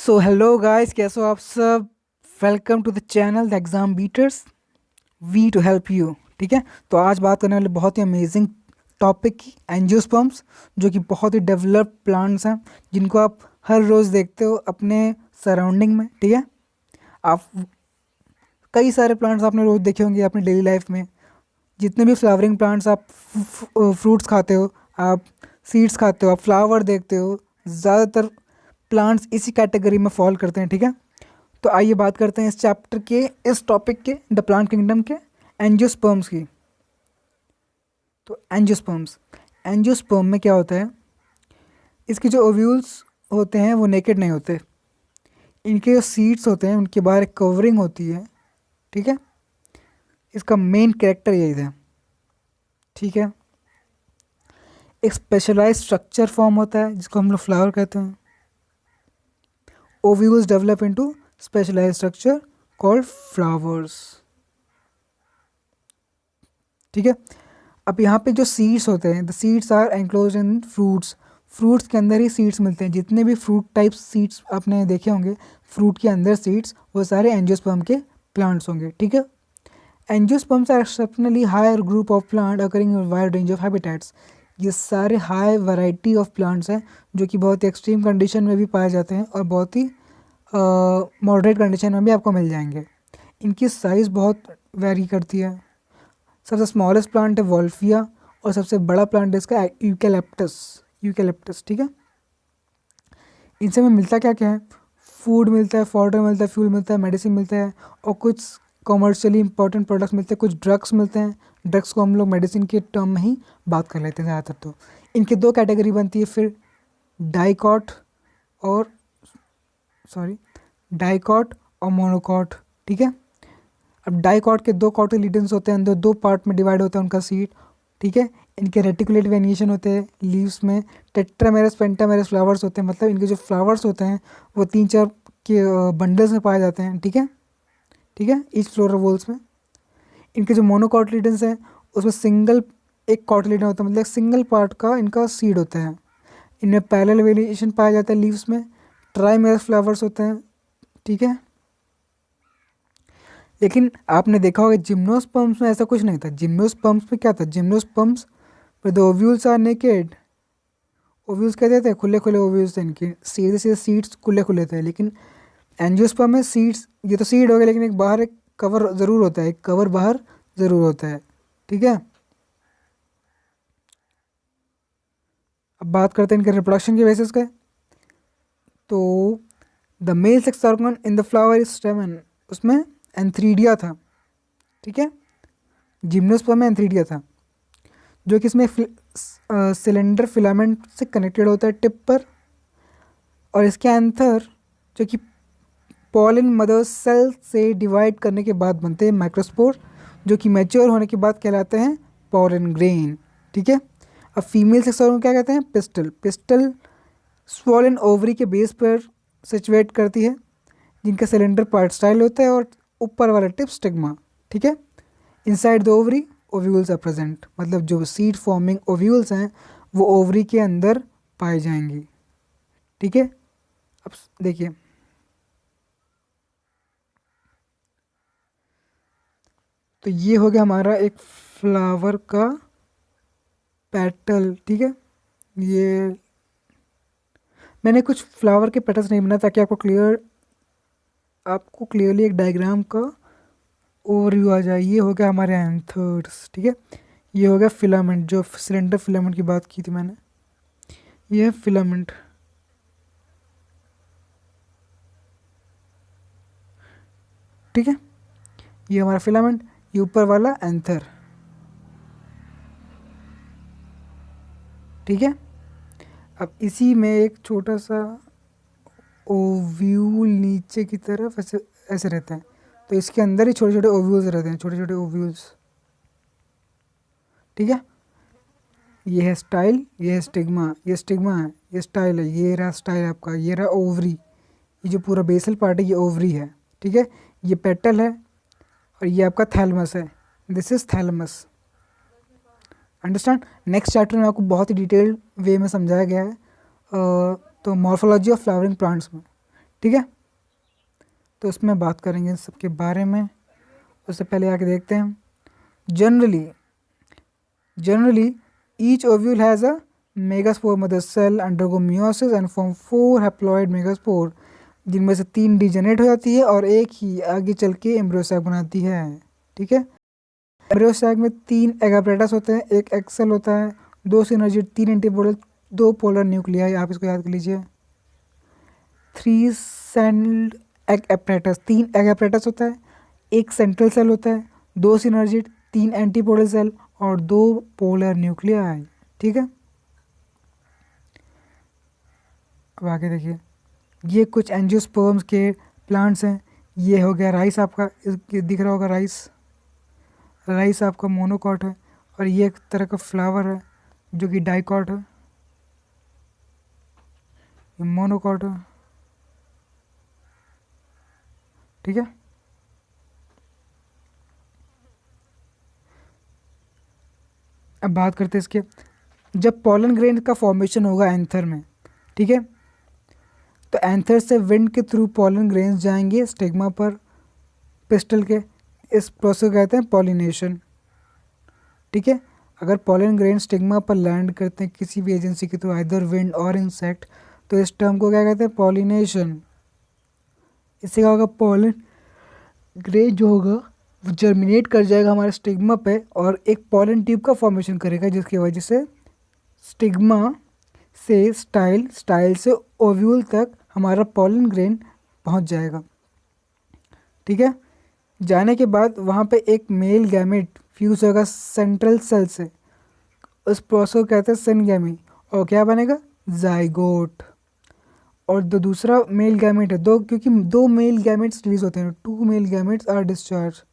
So hello guys, कैसे हो आप सब। Welcome to the channel the exam beaters, we to help you. ठीक है, तो आज बात करने वाले बहुत ही अमेजिंग टॉपिक की एंजियोस्पर्म्स, जो कि बहुत ही डेवलप्ड प्लांट्स हैं जिनको आप हर रोज़ देखते हो अपने सराउंडिंग में। ठीक है, आप कई सारे प्लांट्स आपने रोज़ देखे होंगे अपनी डेली लाइफ में। जितने भी फ्लावरिंग प्लांट्स, आप फ्रूट्स खाते हो, आप सीड्स खाते हो, आप फ्लावर देखते हो, ज़्यादातर प्लांट्स इसी कैटेगरी में फॉल करते हैं। ठीक है, तो आइए बात करते हैं इस चैप्टर के, इस टॉपिक के, द प्लांट किंगडम के एंजियोस्पर्म्स की। तो एंजियोस्पर्म्स, एंजियोस्पर्म में क्या होता है, इसके जो ओव्यूल्स होते हैं वो नेकेड नहीं होते। इनके जो सीड्स होते हैं उनके बाहर एक कवरिंग होती है। ठीक है, इसका मेन कैरेक्टर यही था। ठीक है, एक स्पेशलाइज स्ट्रक्चर फॉर्म होता है जिसको हम लोग फ्लावर कहते हैं। Ovules develop into specialize structure called flowers. ठीक है, अब यहाँ पे जो सीड्स होते हैं, the seeds are enclose in fruits. Fruits के अंदर ही सीड्स मिलते हैं। जितने भी फ्रूट टाइप सीड्स आपने देखे होंगे, फ्रूट के अंदर सीड्स, वो सारे एंजियोस्पर्म के प्लांट्स होंगे। ठीक है, angiosperms are exceptionally higher group of plant occurring in wide range of habitats. ये सारे हाई वैरायटी ऑफ प्लांट्स हैं जो कि बहुत ही एक्सट्रीम कंडीशन में भी पाए जाते हैं और बहुत ही मॉडरेट कंडीशन में भी आपको मिल जाएंगे। इनकी साइज़ बहुत वेरी करती है। सबसे स्मॉलेस्ट प्लांट है वोल्फिया और सबसे बड़ा प्लांट है इसका यूकेलिप्टस। यूकेलिप्टस, ठीक है। इनसे में मिलता क्या क्या है, फूड मिलता है, फॉडर मिलता है, फ्यूल मिलता है, मेडिसिन मिलता है और कुछ कॉमर्शियली इंपॉर्टेंट प्रोडक्ट्स मिलते हैं, कुछ ड्रग्स मिलते हैं। ड्रग्स को हम लोग मेडिसिन के टर्म में ही बात कर लेते हैं ज़्यादातर। तो इनकी दो कैटेगरी बनती है फिर, डाइकॉट और डाइकॉट और मोनोकॉट। ठीक है, अब डाइकॉट के दो कॉटिलिडन्स होते हैं, अंदर दो पार्ट में डिवाइड होता है उनका सीड। ठीक है, इनके रेटिकुलेट वेनिएशन होते हैं लीव्स में। टेट्रामेरस पेंटामेरस फ्लावर्स होते हैं, मतलब इनके जो फ्लावर्स होते हैं वो 3-4 के बंडल्स में पाए जाते हैं। ठीक है, ठीक है, ईच फ्लोरल वॉल्स में। इनके जो मोनोकॉटिलिडन्स हैं उसमें सिंगल एक कॉटिलिडन होता है, मतलब सिंगल पार्ट का इनका सीड होता है। इनमें पैरेलल वेरिएशन पाया जाता है लीव्स में। ट्राइमेरस फ्लावर्स होते हैं। ठीक है, लेकिन आपने देखा होगा जिम्नोस्पर्म्स में ऐसा कुछ नहीं था। जिम्नोस्पर्म्स में क्या था, जिम्नोस्पर्म्स पर the ovules are naked. Ovules कहते थे खुले खुले ओव्यूल्स थे इनके, सीधे सीधे सीड्स खुले खुले थे। लेकिन एंजियोस्पर्म में सीड्स, ये तो सीड हो गया लेकिन एक बाहर एक कवर ज़रूर होता है, एक कवर बाहर ज़रूर होता है। ठीक है, अब बात करते हैं इनके रिप्रोडक्शन के बेसिस पे। तो the male sex organ in the flower is स्टेमन, उसमें एंथ्रीडिया था। ठीक है, जिम्नोस्पर्म में एंथ्रीडिया था, जो कि इसमें सिलेंडर फिलामेंट से कनेक्टेड होता है टिप पर। और इसके एंथर, जो कि पॉलिन मदर सेल से डिवाइड करने के बाद बनते हैं माइक्रोस्पोर, जो कि मैच्योर होने के बाद कहलाते हैं पॉलिन ग्रेन। ठीक है, अब फीमेल सेक्स ऑर्गन क्या कहते हैं, पिस्टल। पिस्टल स्वॉलन ओवरी के बेस पर सिचुएट करती है, जिनका सिलेंडर पार्ट स्टाइल होता है और ऊपर वाला टिप स्टिग्मा। ठीक है, inside the ovary ovules are present, मतलब जो सीड फॉर्मिंग ओव्यूल्स हैं वो ओवरी के अंदर पाए जाएंगी। ठीक है, अब देखिए, तो ये हो गया हमारा एक फ्लावर का पेटल। ठीक है, ये मैंने कुछ फ्लावर के पेटल्स नहीं बनाए ताकि आपको क्लियरली एक डायग्राम का ओवरव्यू आ जाए। ये हो गया हमारे एंथर्स। ठीक है, ये हो गया फिलामेंट, जो सिलेंडर फिलामेंट की बात की थी मैंने, ये है फिलामेंट। ठीक है, ये हमारा फिलामेंट, ये ऊपर वाला एंथर। ठीक है, अब इसी में एक छोटा सा ओव्यूल नीचे की तरफ ऐसे ऐसे रहता है, तो इसके अंदर ही छोटे छोटे ओव्यूल्स रहते हैं, छोटे छोटे ओव्यूल्स। ठीक है, ये है स्टाइल, ये है स्टिग्मा, ये स्टिग्मा है, ये स्टाइल है, ये रहा स्टाइल आपका, ये रहा ओवरी। ये जो पूरा बेसल पार्ट है ये ओवरी है। ठीक है, ये पेटल है और ये आपका थैलमस है। This is thalamus. Understand. Next chapter में आपको बहुत ही डिटेल्ड वे में समझाया गया है तो मॉर्फोलॉजी ऑफ फ्लावरिंग प्लांट्स में। ठीक है, तो इसमें बात करेंगे इन सब के बारे में। उससे पहले आके देखते हैं। Generally each ovule has a megaspore mother cell undergo meiosis and form 4 haploid megaspore, जिनमें से 3 डिजेनेट हो जाती है और एक ही आगे चल के एम्ब्रियो सैक बनाती है। ठीक है, एम्ब्रियो सैक में 3 एगापेरेटस होते हैं, एक एक्सेल होता है, 2 सिनर्जिड, 3 एंटीपोडल, 2 पोलर न्यूक्लियाई। आप इसको याद कर लीजिए। 3 sailed egg apparatus, 3 egg apparatus होता है, एक सेंट्रल सेल होता है, 2 सिनर्जिड, 3 एंटीपोडल सेल और 2 पोलर न्यूक्लियाई। ठीक है, अब आगे देखिए, ये कुछ एंजियोस्पर्म्स के प्लांट्स हैं। ये हो गया राइस आपका, दिख रहा होगा राइस आपका मोनोकॉट है, और ये एक तरह का फ्लावर है जो कि डाइकॉट है, ये मोनोकॉट है। ठीक है, अब बात करते हैं इसके, जब पॉलन ग्रेन का फॉर्मेशन होगा एंथर में, ठीक है, तो एंथर से विंड के थ्रू पॉलन ग्रेन्स जाएंगे स्टिग्मा पर पिस्टल के। इस प्रोसेस को कहते हैं पॉलिनेशन। ठीक है, अगर पॉलन ग्रेन स्टिग्मा पर लैंड करते हैं किसी भी एजेंसी के थ्रू, आइदर विंड और इंसेक्ट, तो इस टर्म को क्या कहते हैं? पॉलिनेशन। इससे क्या होगा? पॉलन ग्रेन जो होगा वो जर्मिनेट कर जाएगा हमारे स्टिग्मा पे और एक पॉलन ट्यूब का फॉर्मेशन करेगा, जिसकी वजह से स्टिग्मा से स्टाइल से ओव्यूल तक हमारा पॉलन ग्रेन पहुंच जाएगा। ठीक है, जाने के बाद वहाँ पे एक मेल गैमेट फ्यूज होगा सेंट्रल सेल से, उस प्रोसेस को कहते हैं सिनगैमी, और क्या बनेगा? जाइगोट। और जो दूसरा मेल गैमेट है, क्योंकि 2 मेल गैमेट्स रिलीज होते हैं, 2 मेल गैमेट्स आर डिस्चार्ज।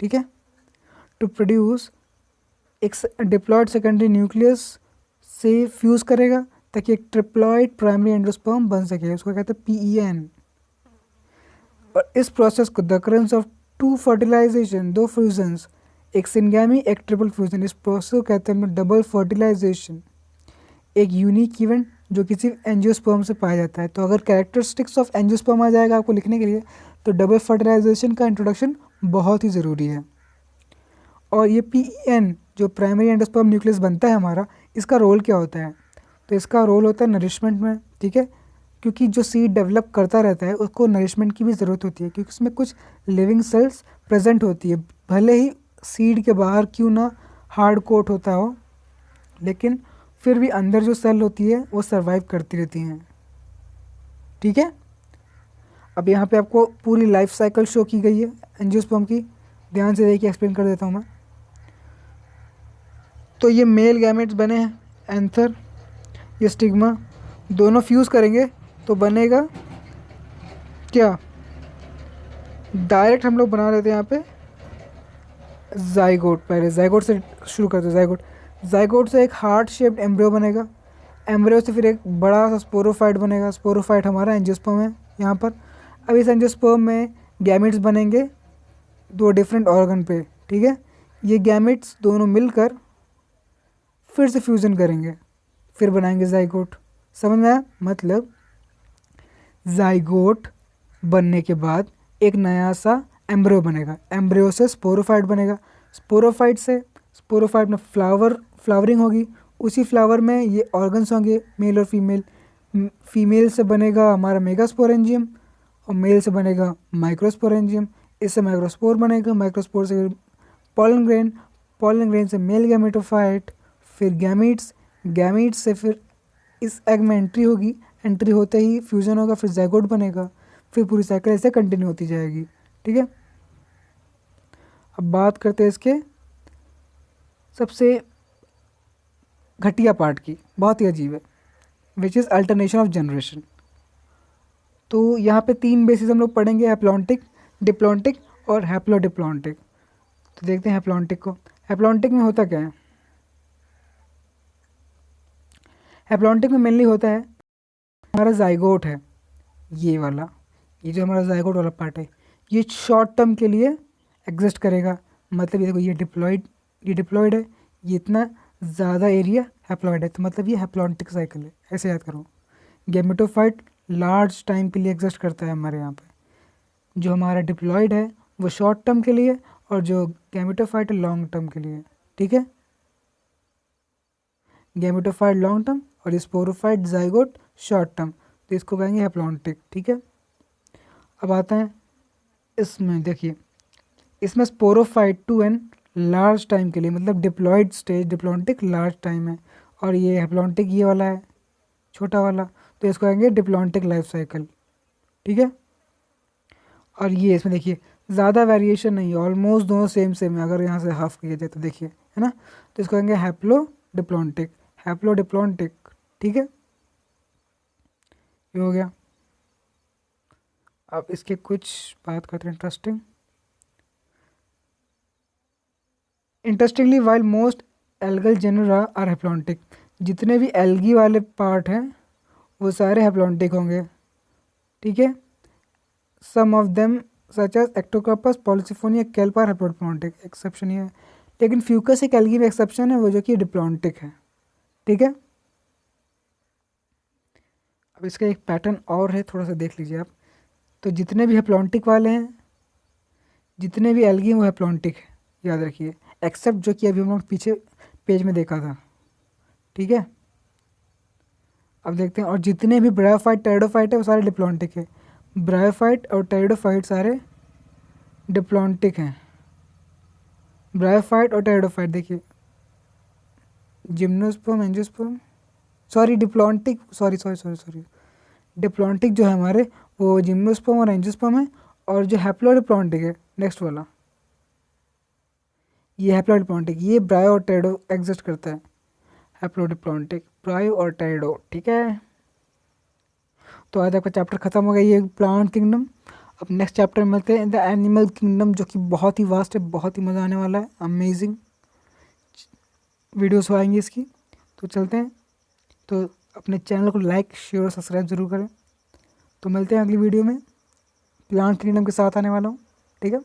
ठीक है, टू प्रोड्यूस एक डिप्लॉयड सेकेंडरी न्यूक्लियस से फ्यूज़ करेगा ताकि एक ट्रिप्लॉइड प्राइमरी एंडोस्पर्म बन सके, उसको कहते हैं PEN। और इस प्रोसेस को the occurrence of 2 fertilization, 2 fusions, एक सिनगैमी एक ट्रिपल फ्यूजन, इस प्रोसेस को कहते हैं डबल फर्टिलाइजेशन, एक यूनिक इवेंट जो किसी एंजियोस्पर्म से पाया जाता है। तो अगर कैरेक्टरिस्टिक्स ऑफ एंजियोस्पर्म आ जाएगा आपको लिखने के लिए, तो डबल फर्टिलाइजेशन का इंट्रोडक्शन बहुत ही ज़रूरी है। और ये PEN जो प्राइमरी एंडोस्पर्म न्यूक्लियस बनता है हमारा, इसका रोल क्या होता है? तो इसका रोल होता है नरिशमेंट में। ठीक है, क्योंकि जो सीड डेवलप करता रहता है उसको नरिशमेंट की भी ज़रूरत होती है, क्योंकि उसमें कुछ लिविंग सेल्स प्रेजेंट होती है, भले ही सीड के बाहर क्यों ना हार्ड कोट होता हो, लेकिन फिर भी अंदर जो सेल होती है वो सर्वाइव करती रहती हैं। ठीक है, अब यहाँ पे आपको पूरी लाइफ साइकिल शो की गई है एंजियोस्पर्म की, ध्यान से देखिए, एक्सप्लेन कर देता हूँ मैं। तो ये मेल गैमेट्स बने हैं, एंथर, ये स्टिग्मा, दोनों फ्यूज़ करेंगे तो बनेगा क्या? डायरेक्ट हम लोग बना लेते हैं यहाँ पे जाइगोट। पहले जाइगोट से शुरू करते हैं। जाइगोट से एक हार्ट शेप्ड एम्ब्रियो बनेगा, एम्ब्रियो से फिर एक बड़ा सा स्पोरोफाइट बनेगा। स्पोरोफाइट हमारा एंजियोस्पर्म है यहाँ पर। अब इस एंजियोस्पर्म में गैमेट्स बनेंगे 2 डिफरेंट ऑर्गन पे। ठीक है, ये गैमेट्स दोनों मिलकर फिर से फ्यूज़न करेंगे, फिर बनाएंगे जाइगोट। समझ में आया? मतलब जाइगोट बनने के बाद एक नया सा एम्ब्रियो बनेगा, एम्ब्रियो से स्पोरोफाइट बनेगा, स्पोरोफाइट में फ्लावरिंग होगी, उसी फ्लावर में ये ऑर्गन्स होंगे मेल और फीमेल। फीमेल से बनेगा हमारा मेगास्पोरेंजियम और मेल से बनेगा माइक्रोस्पोरेंजियम। इससे माइक्रोस्पोर बनेगा, माइक्रोस्पोर से पॉलन ग्रेन से मेल गैमेटोफाइट, फिर गैमीट्स से फिर इस एग में एंट्री होते ही फ्यूज़न होगा, फिर जाइगोट बनेगा, फिर पूरी साइकिल ऐसे कंटिन्यू होती जाएगी। ठीक है, अब बात करते हैं इसके सबसे घटिया पार्ट की, बहुत ही अजीब है, which is alternation of generation. तो यहाँ पे 3 बेसिस हम लोग पढ़ेंगे, हैप्लॉन्टिक, डिप्लॉन्टिक और हैप्लोडिप्लॉन्टिक। तो देखते हैं हैप्लॉन्टिक को। हैप्लॉन्टिक में होता क्या है? हैप्लॉन्टिक में मेनली होता है हमारा जाइगोट है, ये वाला, ये जो हमारा जाइगोट वाला पार्ट है, ये शॉर्ट टर्म के लिए एग्जिस्ट करेगा। मतलब ये देखो, ये डिप्लॉयड है, ये इतना ज़्यादा एरिया हैप्लॉयड है, तो मतलब ये हैप्लॉन्टिक साइकिल है, ऐसे याद करो। गैमेटोफाइट लार्ज टाइम के लिए एग्जिस्ट करता है हमारे यहाँ पे। जो हमारा डिप्लॉयड है वो शॉर्ट टर्म के लिए, और जो गैमेटोफाइट है लॉन्ग टर्म के लिए, ठीक है। गैमेटोफाइट लॉन्ग टर्म और स्पोरोफाइट जाइगोट शॉर्ट टर्म, तो इसको कहेंगे हैप्लॉन्टिक, ठीक है। अब आता है इसमें, देखिए इसमें स्पोरोफाइट 2n लार्ज टाइम के लिए, मतलब diploid stage diplontic large time है, और ये हैप्लॉन्टिक ये वाला है छोटा वाला, तो इसको कहेंगे डिप्लॉन्टिक लाइफ साइकिल, ठीक है। और ये इसमें देखिए ज़्यादा वेरिएशन नहीं है, ऑलमोस्ट दोनों सेम सेम है। अगर यहाँ से हाफ किया जाए तो देखिए, है ना, तो इसको कहेंगे हैप्लो डिप्लॉन्टिक, हैप्लो डिप्लॉन्टिक, ठीक है। ये हो गया। अब इसके कुछ बात करते हैं interestingly while most algal genera are haplontic, जितने भी एल्गी वाले पार्ट हैं वो सारे हैप्लॉन्टिक होंगे, ठीक है। Some of them such as ectocarpus, polysiphonia, kelp are haplontic, exception ये है। लेकिन फ्यूकस एक एल्गी में एक्सेप्शन है, वो जो कि डिप्लॉन्टिक है, ठीक है। अब इसका एक पैटर्न और है, थोड़ा सा देख लीजिए आप। तो जितने भी हैप्लॉन्टिक वाले हैं, जितने भी एल्गी हैं वो हैप्लॉन्टिक है, याद रखिए, एक्सेप्ट जो कि अभी हम लोग पीछे पेज में देखा था, ठीक है। अब देखते हैं, और जितने भी ब्रायोफाइट टेरिडोफाइट है वो सारे डिप्लॉन्टिक है। ब्रायोफाइट और टेरिडोफाइट सारे डिप्लॉन्टिक हैं। ब्रायोफाइट और टेरिडोफाइट देखिए, gymnosperm, angiosperm, sorry diplontic, sorry diplontic जो है हमारे वो जिम्नोस्पर्म और एंजियोस्पर्म है। और जो हैप्लोडिप्लॉन्टिक है नेक्स्ट वाला, ये हैप्लोडिप्लॉन्टिक, ये ब्रायो और टेरिडो एग्जिस्ट करता है। हैप्लोडिप्लॉन्टिक, ब्रायो और टेरिडो, ठीक है। तो आज आपका चैप्टर खत्म हो गया, ये प्लांट किंगडम। अब नेक्स्ट चैप्टर में मिलते हैं द एनिमल किंगडम, जो कि बहुत ही वास्ट है, बहुत ही मज़ा आने वाला है, अमेजिंग वीडियोस आएंगी इसकी। तो चलते हैं, तो अपने चैनल को लाइक शेयर और सब्सक्राइब ज़रूर करें। तो मिलते हैं अगली वीडियो में, प्लांट किंगडम के साथ आने वाला हूँ, ठीक है।